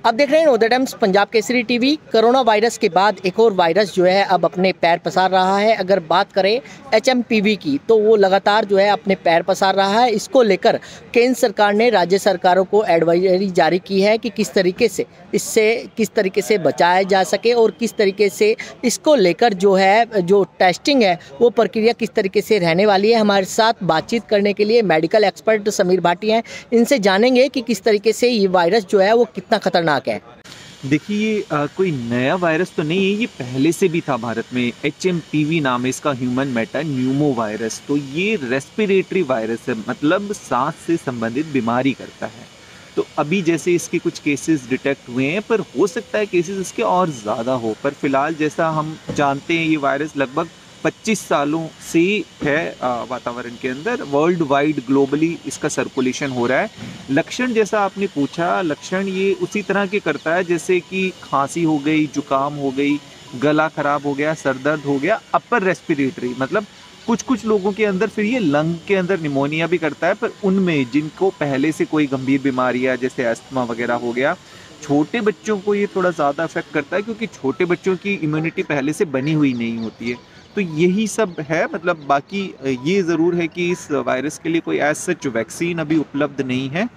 आप देख रहे हैं know the times Punjab Kesari TV. Corona virus के बाद एक और वायरस जो है अब अपने पैर पसार रहा है। अगर बात करें HMPV की तो वो लगातार जो है अपने पैर पसार रहा है। इसको लेकर केंद्र सरकार ने राज्य सरकारों को एडवाइजरी जारी की है कि किस तरीके से बचाया जा सके और किस तरीके से इसको लेकर जो टेस्टिंग है वो प्रक्रिया किस तरीके से रहने वाली है। हमारे साथ बातचीत करने के लिए मेडिकल एक्सपर्ट समीर भाटी हैं। इनसे जानेंगे कि किस तरीके से ये वायरस जो है वो कितना खतरनाक है। देखिए कोई नया वायरस तो नहीं है, ये पहले से भी था भारत में। HMPV नाम है इसका, ह्यूमन मेटा न्यूमो वायरस। तो ये रेस्पिरेटरी वायरस है, मतलब सांस से संबंधित बीमारी करता है। तो अभी जैसे इसके कुछ केसेस डिटेक्ट हुए हैं, पर हो सकता है केसेस इसके और ज़्यादा हो। पर फिलहाल जैसा हम जानते हैं, ये वायरस लगभग 25 सालों से है वातावरण के अंदर। वर्ल्ड वाइड ग्लोबली इसका सर्कुलेशन हो रहा है। लक्षण जैसा आपने पूछा, लक्षण ये उसी तरह के करता है जैसे कि खांसी हो गई, जुकाम हो गई, गला खराब हो गया, सर दर्द हो गया। अपर रेस्पिरेटरी मतलब कुछ लोगों के अंदर फिर ये लंग के अंदर निमोनिया भी करता है। पर उनमें जिनको पहले से कोई गंभीर बीमारी है जैसे अस्थमा वगैरह हो गया, छोटे बच्चों को ये थोड़ा ज़्यादा अफेक्ट करता है, क्योंकि छोटे बच्चों की इम्यूनिटी पहले से बनी हुई नहीं होती है। तो यही सब है। मतलब बाकी ये ज़रूर है कि इस वायरस के लिए कोई एज सच वैक्सीन अभी उपलब्ध नहीं है।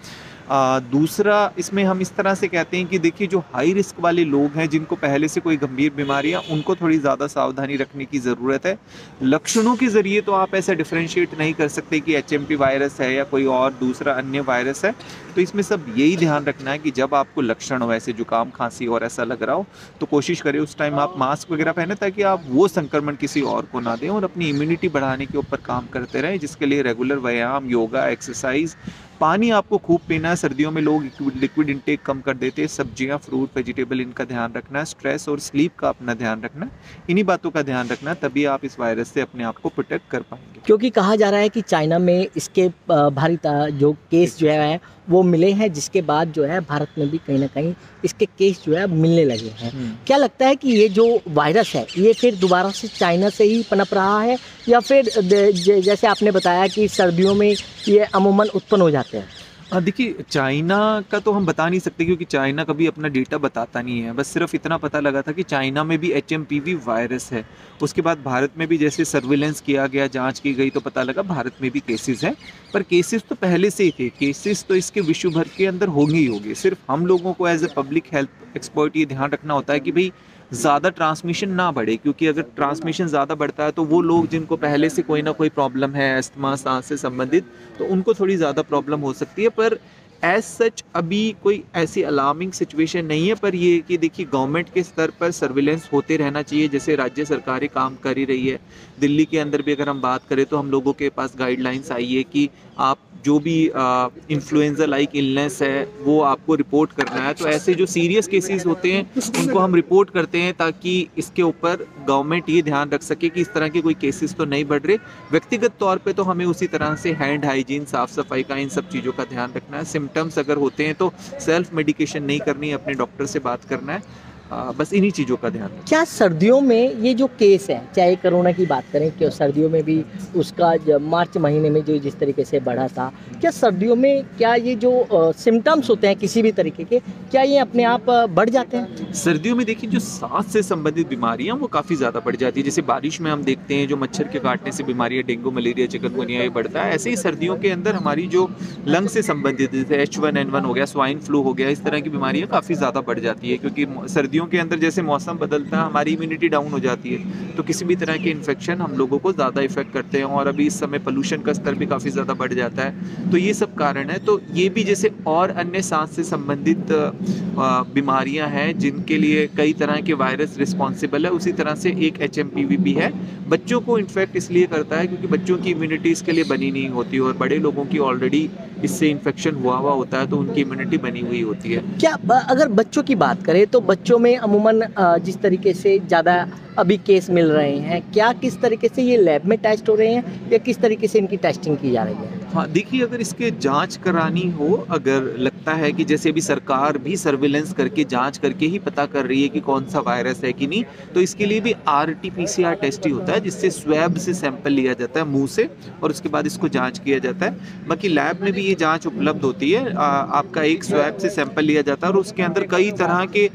दूसरा, इसमें हम इस तरह से कहते हैं कि देखिए, जो हाई रिस्क वाले लोग हैं जिनको पहले से कोई गंभीर बीमारी है, उनको थोड़ी ज़्यादा सावधानी रखने की ज़रूरत है। लक्षणों के ज़रिए तो आप ऐसा डिफरेंशिएट नहीं कर सकते कि HMP वायरस है या कोई और दूसरा अन्य वायरस है। तो इसमें सब यही ध्यान रखना है कि जब आपको लक्षण हो, ऐसे जुकाम खांसी और ऐसा लग रहा हो, तो कोशिश करें उस टाइम आप मास्क वगैरह पहने, ताकि आप वो संक्रमण किसी और को ना दें, और अपनी इम्यूनिटी बढ़ाने के ऊपर काम करते रहें, जिसके लिए रेगुलर व्यायाम, योगा, एक्सरसाइज, पानी आपको खूब पीना है। सर्दियों में लोग लिक्विड इंटेक कम कर देते हैं। सब्जियां, फ्रूट, वेजिटेबल, इनका ध्यान रखना है। स्ट्रेस और स्लीप का अपना ध्यान रखना है। इन्हीं बातों का ध्यान रखना है, तभी आप इस वायरस से अपने आप को प्रोटेक्ट कर पाएंगे। क्योंकि कहा जा रहा है कि चाइना में इसके जो केस जो है वो मिले हैं, जिसके बाद जो है भारत में भी कहीं ना कहीं इसके केस जो है मिलने लगे हैं। क्या लगता है कि ये जो वायरस है ये फिर दोबारा से चाइना से ही पनप रहा है, या फिर जैसे आपने बताया कि सर्दियों में ये अमूमन उत्पन्न हो जाते हैं? देखिए, चाइना का तो हम बता नहीं सकते, क्योंकि चाइना कभी अपना डेटा बताता नहीं है। बस सिर्फ इतना पता लगा था कि चाइना में भी HMPV वायरस है। उसके बाद भारत में भी जैसे सर्विलेंस किया गया, जांच की गई, तो पता लगा भारत में भी केसेस हैं। पर केसेस तो पहले से ही थे। केसेस तो इसके विश्व भर के अंदर होंगे ही होंगे। सिर्फ हम लोगों को as a public health expert ये ध्यान रखना होता है कि भाई ज़्यादा ट्रांसमिशन ना बढ़े, क्योंकि अगर ट्रांसमिशन ज़्यादा बढ़ता है तो वो लोग जिनको पहले से कोई ना कोई प्रॉब्लम है, अस्थमा, सांस से संबंधित, तो उनको थोड़ी ज़्यादा प्रॉब्लम हो सकती है। पर एज सच अभी कोई ऐसी अलार्मिंग सिचुएशन नहीं है। पर ये कि देखिए, गवर्नमेंट के स्तर पर सर्विलेंस होते रहना चाहिए, जैसे राज्य सरकारें काम कर ही रही है। दिल्ली के अंदर भी अगर हम बात करें तो हम लोगों के पास गाइडलाइंस आई है कि आप जो भी इन्फ्लुएंजा लाइक इलनेस है वो आपको रिपोर्ट करना है। तो ऐसे जो सीरियस केसेस होते हैं उनको हम रिपोर्ट करते हैं, ताकि इसके ऊपर गवर्नमेंट ये ध्यान रख सके कि इस तरह के कोई केसेस तो नहीं बढ़ रहे। व्यक्तिगत तौर पे तो हमें उसी तरह से हैंड हाइजीन, साफ सफाई का, इन सब चीज़ों का ध्यान रखना है। सिम्टम्स अगर होते हैं तो सेल्फ मेडिकेशन नहीं करनी है, अपने डॉक्टर से बात करना है। बस इन्हीं चीज़ों का ध्यान रखना। क्या सर्दियों में ये जो केस है, चाहे कोरोना की बात करें, कि सर्दियों में भी उसका मार्च महीने में जो जिस तरीके से बढ़ा था, क्या सर्दियों में क्या ये जो सिम्टम्स होते हैं किसी भी तरीके के, क्या ये अपने आप बढ़ जाते हैं? सर्दियों में देखिए, जो सांस से संबंधित बीमारियां वो काफ़ी ज़्यादा बढ़ जाती है। जैसे बारिश में हम देखते हैं जो मच्छर के काटने से बीमारियां, डेंगू, मलेरिया, चिकनगुनिया, ये बढ़ता है। ऐसे ही सर्दियों के अंदर हमारी जो लंग से संबंधित, जैसे H1N1 हो गया, स्वाइन फ्लू हो गया, इस तरह की बीमारियां काफ़ी ज़्यादा बढ़ जाती है। क्योंकि सर्दियों के अंदर जैसे मौसम बदलता है, हमारी इम्यूनिटी डाउन हो जाती है, तो किसी भी तरह के इन्फेक्शन हम लोगों को ज़्यादा इफेक्ट करते हैं। और अभी इस समय पोल्यूशन का स्तर भी काफ़ी ज़्यादा बढ़ जाता है। तो ये सब कारण है। तो ये भी जैसे और अन्य सांस से संबंधित बीमारियां हैं जिनके लिए कई तरह के वायरस रिस्पॉन्सिबल है, उसी तरह से एक HMPV भी है। बच्चों को इन्फेक्ट इसलिए करता है क्योंकि बच्चों की इम्यूनिटी इसके लिए बनी नहीं होती, और बड़े लोगों की ऑलरेडी इससे इन्फेक्शन हुआ होता है, तो उनकी इम्यूनिटी बनी हुई होती है। क्या अगर बच्चों की बात करें तो बच्चों में अमूमन जिस तरीके से ज़्यादा अभी केस मिल रहे हैं, क्या किस तरीके से ये लैब में टेस्ट हो रहे हैं, या किस तरीके से इनकी टेस्टिंग की जा रही है? हाँ, देखिए, अगर इसके जांच करानी हो, अगर लगता पता है कि जैसे अभी सरकार भी सर्विलेंस करके जांच करके ही पता कर रही है कि कौन सा वायरस है कि नहीं, तो इसके लिए भी RT-PCR टेस्ट ही होता है, जिससे स्वैब से सैंपल लिया जाता है मुंह से और उसके बाद इसको जांच किया जाता है। बाकी लैब में भी ये जांच उपलब्ध होती है। आपका एक स्वैब से सैंपल लिया जाता है और उसके अंदर कई तरह के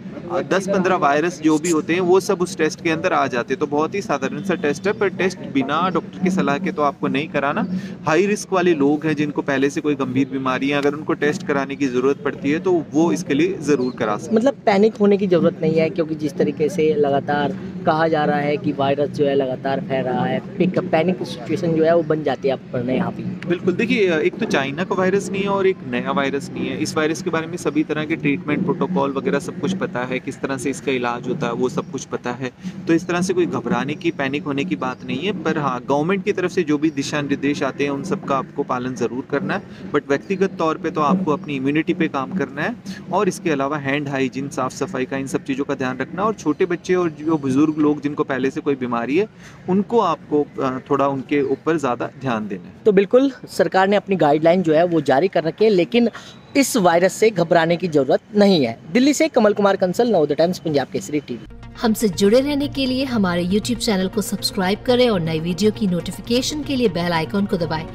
10-15 वायरस जो भी होते हैं वो सब उस टेस्ट के अंदर आ जाते हैं। तो बहुत ही साधारण सा टेस्ट है, पर टेस्ट बिना डॉक्टर की सलाह के तो आपको नहीं कराना। हाई रिस्क वाले लोग हैं जिनको पहले से कोई गंभीर बीमारी है, अगर उनको टेस्ट कराने की ज़रूरत पड़ती है तो वो इसके लिए ज़रूर करा सकते हैं। मतलब पैनिक होने की ज़रूरत नहीं है, क्योंकि जिस तरीके से लगातार कहा जा रहा है कि वायरस जो है लगातार फैल रहा है, एक पैनिक सिचुएशन जो है वो बन जाती है अपने यहाँ भी। बिल्कुल, देखिए एक तो चाइना का वायरस नहीं है और एक नया वायरस नहीं है। इस वायरस के बारे में सभी तरह के ट्रीटमेंट प्रोटोकॉल वगैरह सब कुछ पता है, किस तरह से इसका इलाज होता है वो सब कुछ पता है। तो इस तरह से कोई घबराने की, पैनिक होने की बात नहीं है। पर हाँ, गवर्नमेंट की तरफ से जो भी दिशा निर्देश आते हैं उन सब का आपको पालन ज़रूर करना है। बट व्यक्तिगत तौर पे तो आपको अपनी इम्यूनिटी पे काम करना है और इसके अलावा हैंड हाइजीन, साफ सफाई का, इन सब चीज़ों का ध्यान रखना। और छोटे बच्चे और जो बुजुर्ग लोग जिनको पहले से कोई बीमारी है उनको आपको थोड़ा उनके ऊपर ज़्यादा ध्यान देना है। तो बिल्कुल सरकार ने अपनी गाइडलाइन जो है वो जारी कर रखी है, लेकिन इस वायरस से घबराने की जरूरत नहीं है। दिल्ली से कमल कुमार कंसल, नवोदय टाइम्स, पंजाब केसरी टीवी। हमसे जुड़े रहने के लिए हमारे YouTube चैनल को सब्सक्राइब करें और नई वीडियो की नोटिफिकेशन के लिए बेल आइकॉन को दबाएं।